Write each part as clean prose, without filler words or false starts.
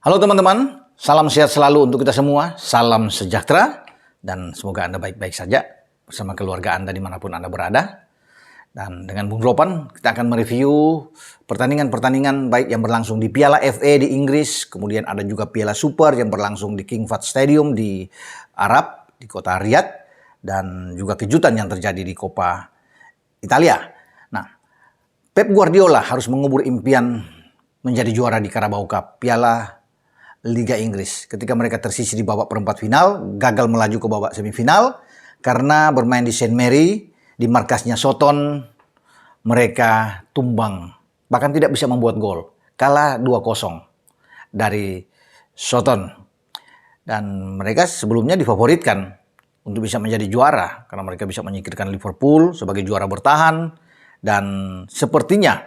Halo teman-teman, salam sehat selalu untuk kita semua, salam sejahtera, dan semoga Anda baik-baik saja bersama keluarga Anda dimanapun Anda berada. Dan dengan Bung Ropan, kita akan mereview pertandingan-pertandingan baik yang berlangsung di Piala FA di Inggris, kemudian ada juga Piala Super yang berlangsung di King Fahd Stadium di Arab, di kota Riyadh, dan juga kejutan yang terjadi di Coppa Italia. Nah, Pep Guardiola harus mengubur impian menjadi juara di Carabao Cup, Piala Liga Inggris. Ketika mereka tersisih di babak perempat final, gagal melaju ke babak semifinal, karena bermain di St. Mary, di markasnya Soton, mereka tumbang. Bahkan tidak bisa membuat gol. Kalah 2-0 dari Soton. Dan mereka sebelumnya difavoritkan untuk bisa menjadi juara, karena mereka bisa menyingkirkan Liverpool sebagai juara bertahan. Dan sepertinya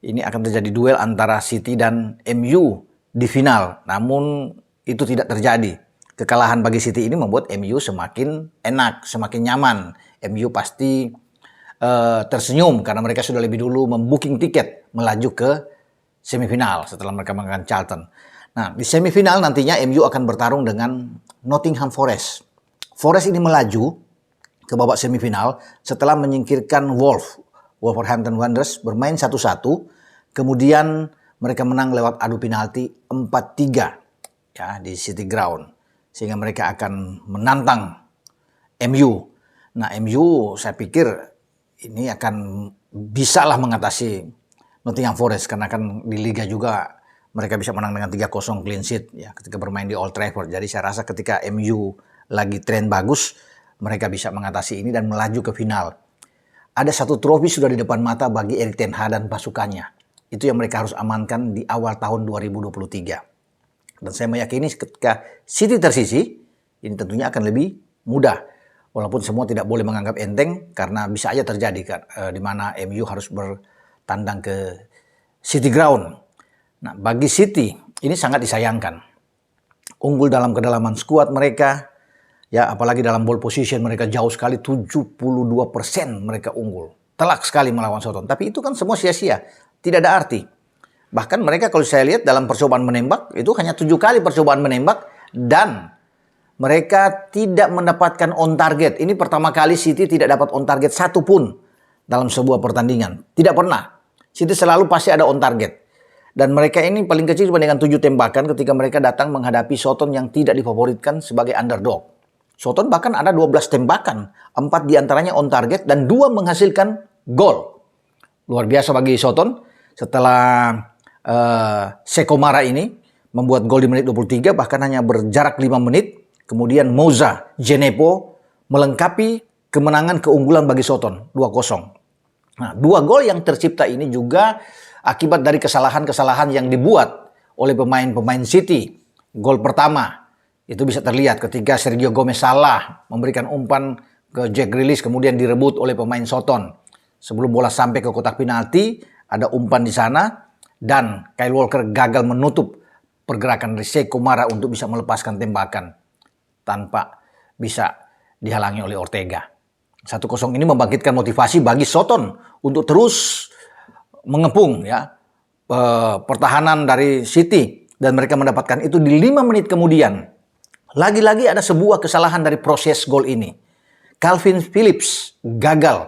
ini akan terjadi duel antara City dan MU di final. Namun itu tidak terjadi. Kekalahan bagi City ini membuat MU semakin enak, semakin nyaman. MU pasti tersenyum karena mereka sudah lebih dulu membooking tiket melaju ke semifinal setelah mereka mengalahkan Charlton. Nah, di semifinal nantinya MU akan bertarung dengan Nottingham Forest. Forest ini melaju ke babak semifinal setelah menyingkirkan Wolverhampton Wanderers bermain 1-1. Kemudian mereka menang lewat adu penalti 4-3 ya, di City Ground. Sehingga mereka akan menantang MU. Nah, MU saya pikir ini akan bisalah mengatasi Nottingham Forest, karena kan di Liga juga mereka bisa menang dengan 3-0 clean sheet ya, ketika bermain di Old Trafford. Jadi saya rasa ketika MU lagi tren bagus, mereka bisa mengatasi ini dan melaju ke final. Ada satu trofi sudah di depan mata bagi Erik ten Hag dan pasukannya. Itu yang mereka harus amankan di awal tahun 2023. Dan saya meyakini ketika City tersisih, ini tentunya akan lebih mudah. Walaupun semua tidak boleh menganggap enteng, karena bisa aja terjadi kan, di mana MU harus bertandang ke City Ground. Nah, bagi City ini sangat disayangkan. Unggul dalam kedalaman skuad mereka, ya, apalagi dalam ball position mereka jauh sekali, 72% mereka unggul. Telak sekali melawan Soton. Tapi itu kan semua sia-sia, tidak ada arti. Bahkan mereka kalau saya lihat dalam percobaan menembak, itu hanya 7 kali percobaan menembak, dan mereka tidak mendapatkan on target. Ini pertama kali City tidak dapat on target satu pun dalam sebuah pertandingan. Tidak pernah. City selalu pasti ada on target. Dan mereka ini paling kecil cuma dengan 7 tembakan ketika mereka datang menghadapi Soton yang tidak difavoritkan sebagai underdog. Soton bahkan ada 12 tembakan, 4 diantaranya on target dan 2 menghasilkan gol. Luar biasa bagi Soton setelah Sekomara ini membuat gol di menit 23, bahkan hanya berjarak 5 menit. Kemudian Moza Djenepo melengkapi kemenangan keunggulan bagi Soton 2-0. Nah, 2 gol yang tercipta ini juga akibat dari kesalahan-kesalahan yang dibuat oleh pemain-pemain City. Gol pertama itu bisa terlihat ketika Sergio Gomez salah memberikan umpan ke Jack Grealish, kemudian direbut oleh pemain Soton. Sebelum bola sampai ke kotak penalti, ada umpan di sana, dan Kyle Walker gagal menutup pergerakan dari Sekomara untuk bisa melepaskan tembakan tanpa bisa dihalangi oleh Ortega. 1-0 ini membangkitkan motivasi bagi Soton untuk terus mengepung ya pertahanan dari City, dan mereka mendapatkan itu di 5 menit kemudian. Lagi-lagi ada sebuah kesalahan dari proses gol ini. Calvin Phillips gagal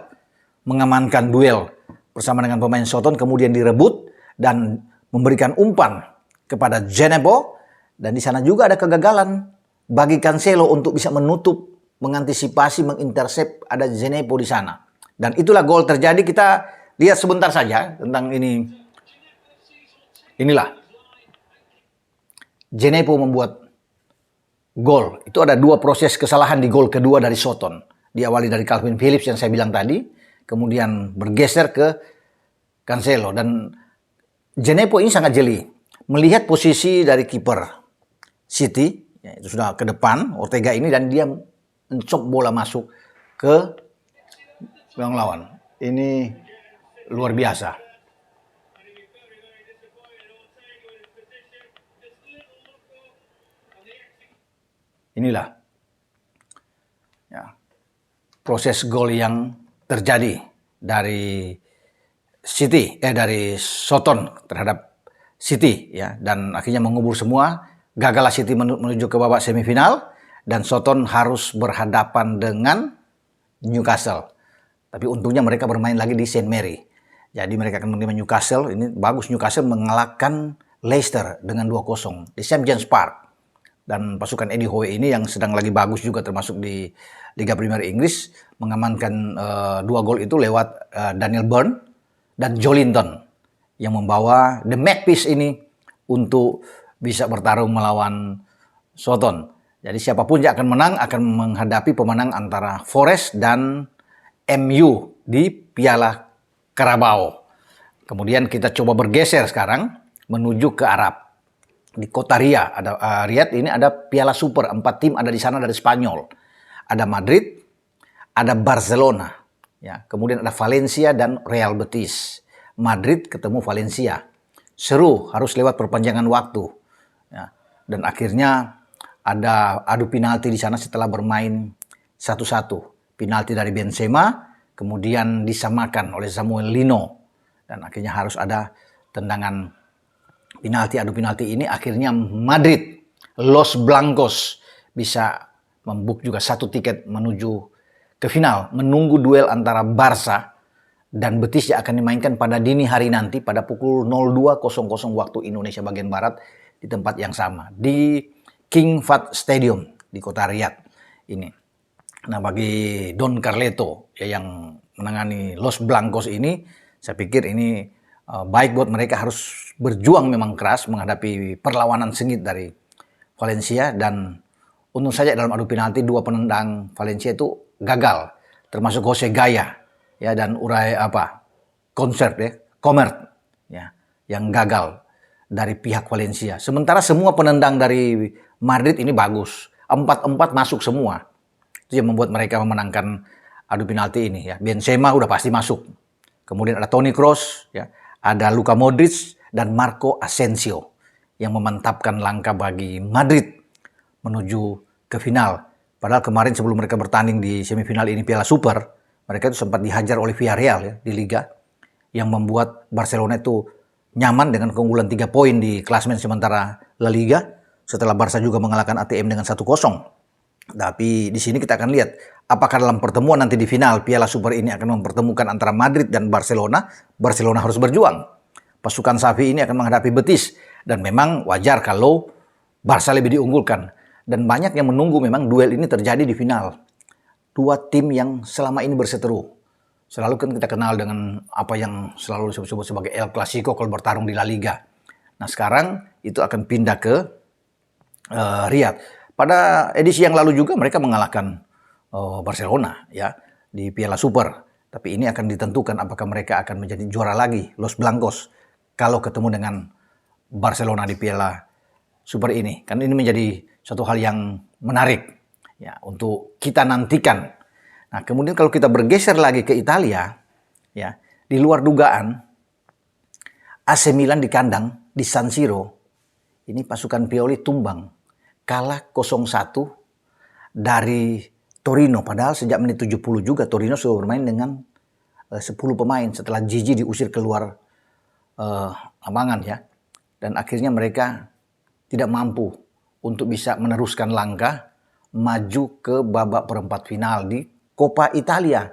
mengamankan duel bersama dengan pemain Soton, kemudian direbut dan memberikan umpan kepada Djenepo, dan di sana juga ada kegagalan bagi Cancelo untuk bisa menutup, mengantisipasi, mengintersep ada Djenepo di sana. Dan itulah gol terjadi. Kita lihat sebentar saja tentang ini. Inilah Djenepo membuat gol. Itu ada 2 proses kesalahan di gol kedua dari Soton. Diawali dari Calvin Phillips yang saya bilang tadi, kemudian bergeser ke Cancelo, dan Djenepo ini sangat jeli melihat posisi dari kiper City, ya, itu sudah ke depan Ortega ini, dan dia mencop bola masuk ke yang lawan. Ini luar biasa. Inilah ya, proses gol yang terjadi dari dari Soton terhadap City ya, dan akhirnya mengubur semua. Gagallah City menuju ke babak semifinal dan Soton harus berhadapan dengan Newcastle. Tapi untungnya mereka bermain lagi di St. Mary. Jadi mereka akan menerima Newcastle. Ini bagus, Newcastle mengalahkan Leicester dengan 2-0 di St. James Park. Dan pasukan Eddie Howe ini yang sedang lagi bagus juga termasuk di Liga Premier Inggris mengamankan 2 gol itu lewat Daniel Burn dan Joelinton yang membawa The Magpies ini untuk bisa bertarung melawan Soton. Jadi siapapun yang akan menang akan menghadapi pemenang antara Forest dan MU di Piala Carabao. Kemudian kita coba bergeser sekarang menuju ke Arab. Di kota Riyadh ini ada Piala Super, 4 tim ada di sana dari Spanyol. Ada Madrid, ada Barcelona, ya. Kemudian ada Valencia dan Real Betis. Madrid ketemu Valencia. Seru, harus lewat perpanjangan waktu. Ya. Dan akhirnya ada adu penalti di sana setelah bermain 1-1. Penalti dari Benzema, kemudian disamakan oleh Samuel Lino. Dan akhirnya harus ada tendangan penalti. Adu penalti ini akhirnya Madrid, Los Blancos, bisa membuk juga 1 tiket menuju ke final. Menunggu duel antara Barca dan Betis yang akan dimainkan pada dini hari nanti pada pukul 02.00 waktu Indonesia bagian Barat di tempat yang sama. Di King Fahd Stadium di kota Riyadh ini. Nah, bagi Don Carleto yang menangani Los Blancos ini, saya pikir ini baik buat mereka, harus berjuang memang keras menghadapi perlawanan sengit dari Valencia. Dan untung saja dalam adu penalti 2 penendang Valencia itu gagal, termasuk Jose Gaya ya dan Comert ya yang gagal dari pihak Valencia. Sementara semua penendang dari Madrid ini bagus, 4-4 masuk semua. Itu yang membuat mereka memenangkan adu penalti ini ya. Benzema udah pasti masuk. Kemudian ada Toni Kroos ya. Ada Luka Modric dan Marco Asensio yang memantapkan langkah bagi Madrid menuju ke final. Padahal kemarin sebelum mereka bertanding di semifinal ini Piala Super, mereka itu sempat dihajar oleh Villarreal ya di Liga, yang membuat Barcelona itu nyaman dengan keunggulan 3 poin di klasemen sementara La Liga setelah Barca juga mengalahkan ATM dengan 1-0. Tapi di sini kita akan lihat apakah dalam pertemuan nanti di final Piala Super ini akan mempertemukan antara Madrid dan Barcelona. Barcelona harus berjuang. Pasukan Xavi ini akan menghadapi Betis. Dan memang wajar kalau Barca lebih diunggulkan. Dan banyak yang menunggu memang duel ini terjadi di final. 2 tim yang selama ini berseteru. Selalu kan kita kenal dengan apa yang selalu disebut sebagai El Clasico kalau bertarung di La Liga. Nah sekarang itu akan pindah ke Riyadh. Pada edisi yang lalu juga mereka mengalahkan Barcelona ya di Piala Super. Tapi ini akan ditentukan apakah mereka akan menjadi juara lagi, Los Blancos, kalau ketemu dengan Barcelona di Piala Super ini. Kan ini menjadi suatu hal yang menarik ya untuk kita nantikan. Nah, kemudian kalau kita bergeser lagi ke Italia ya, di luar dugaan AC Milan di kandang di San Siro. Ini pasukan Pioli tumbang. Kalah 0-1 dari Torino. Padahal sejak menit 70 juga Torino sudah bermain dengan 10 pemain setelah Gigi diusir keluar lapangan ya. Dan akhirnya mereka tidak mampu untuk bisa meneruskan langkah maju ke babak perempat final di Coppa Italia.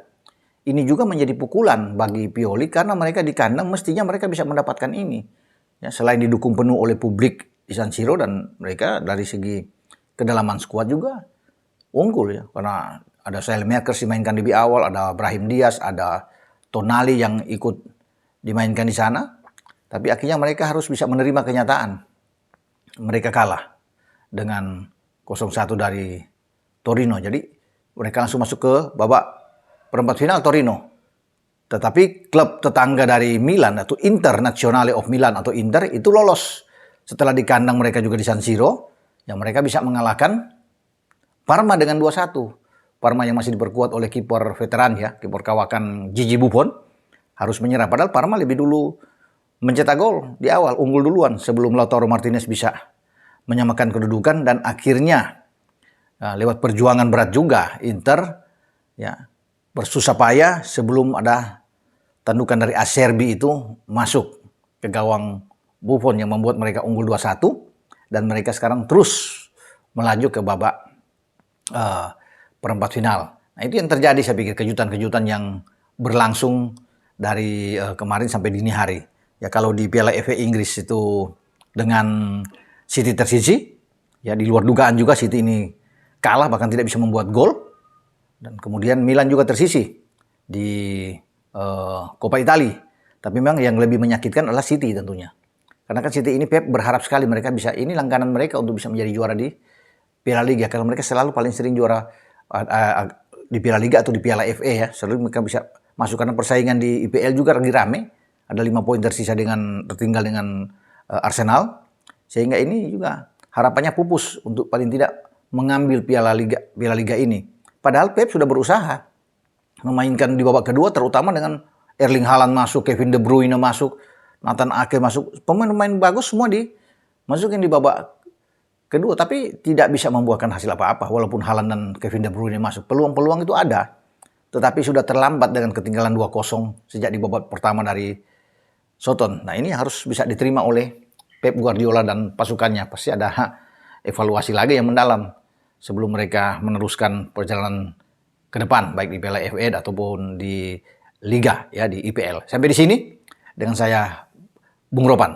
Ini juga menjadi pukulan bagi Pioli karena mereka di kandang mestinya mereka bisa mendapatkan ini. Ya, selain didukung penuh oleh publik di San Siro, dan mereka dari segi kedalaman skuad juga unggul ya, karena ada Saelemaekers dimainkan di awal, ada Brahim Diaz, ada Tonali yang ikut dimainkan di sana. Tapi akhirnya mereka harus bisa menerima kenyataan. Mereka kalah dengan 0-1 dari Torino. Jadi mereka langsung masuk ke babak perempat final Torino. Tetapi klub tetangga dari Milan atau Internazionale of Milan atau Inter itu lolos setelah di kandang mereka juga di San Siro, yang mereka bisa mengalahkan Parma dengan 2-1. Parma yang masih diperkuat oleh kiper veteran ya, kiper kawakan Gigi Buffon, harus menyerah. Padahal Parma lebih dulu mencetak gol di awal, unggul duluan sebelum Lautaro Martinez bisa menyamakan kedudukan. Dan akhirnya lewat perjuangan berat juga Inter ya bersusah payah sebelum ada tandukan dari Acerbi itu masuk ke gawang Buffon yang membuat mereka unggul 2-1 dan mereka sekarang terus melaju ke babak perempat final. Nah, itu yang terjadi, saya pikir, kejutan-kejutan yang berlangsung dari kemarin sampai dini hari. Ya, kalau di Piala FA Inggris itu dengan City tersisi, ya di luar dugaan juga City ini kalah, bahkan tidak bisa membuat gol. Dan kemudian Milan juga tersisi di Coppa Italia. Tapi memang yang lebih menyakitkan adalah City tentunya. Karena kan City ini Pep berharap sekali mereka bisa, ini langganan mereka untuk bisa menjadi juara di Piala Liga. Kalau mereka selalu paling sering juara di Piala Liga atau di Piala FA ya. Selalu mereka bisa masuk karena persaingan di IPL juga lagi rame. Ada 5 poin tersisa tertinggal dengan Arsenal. Sehingga ini juga harapannya pupus untuk paling tidak mengambil Piala Liga ini. Padahal Pep sudah berusaha memainkan di babak kedua, terutama dengan Erling Haaland masuk, Kevin De Bruyne masuk, Nathan Ake masuk, pemain-pemain bagus semua dimasukin di babak kedua, tapi tidak bisa membuahkan hasil apa-apa walaupun Haaland dan Kevin De Bruyne masuk. Peluang-peluang itu ada, tetapi sudah terlambat dengan ketinggalan 2-0 sejak di babak pertama dari Soton. Nah, ini harus bisa diterima oleh Pep Guardiola dan pasukannya. Pasti ada evaluasi lagi yang mendalam sebelum mereka meneruskan perjalanan ke depan, baik di Piala FA ataupun di Liga, ya di IPL. Sampai di sini dengan saya, Bung Ropan.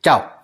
Ciao.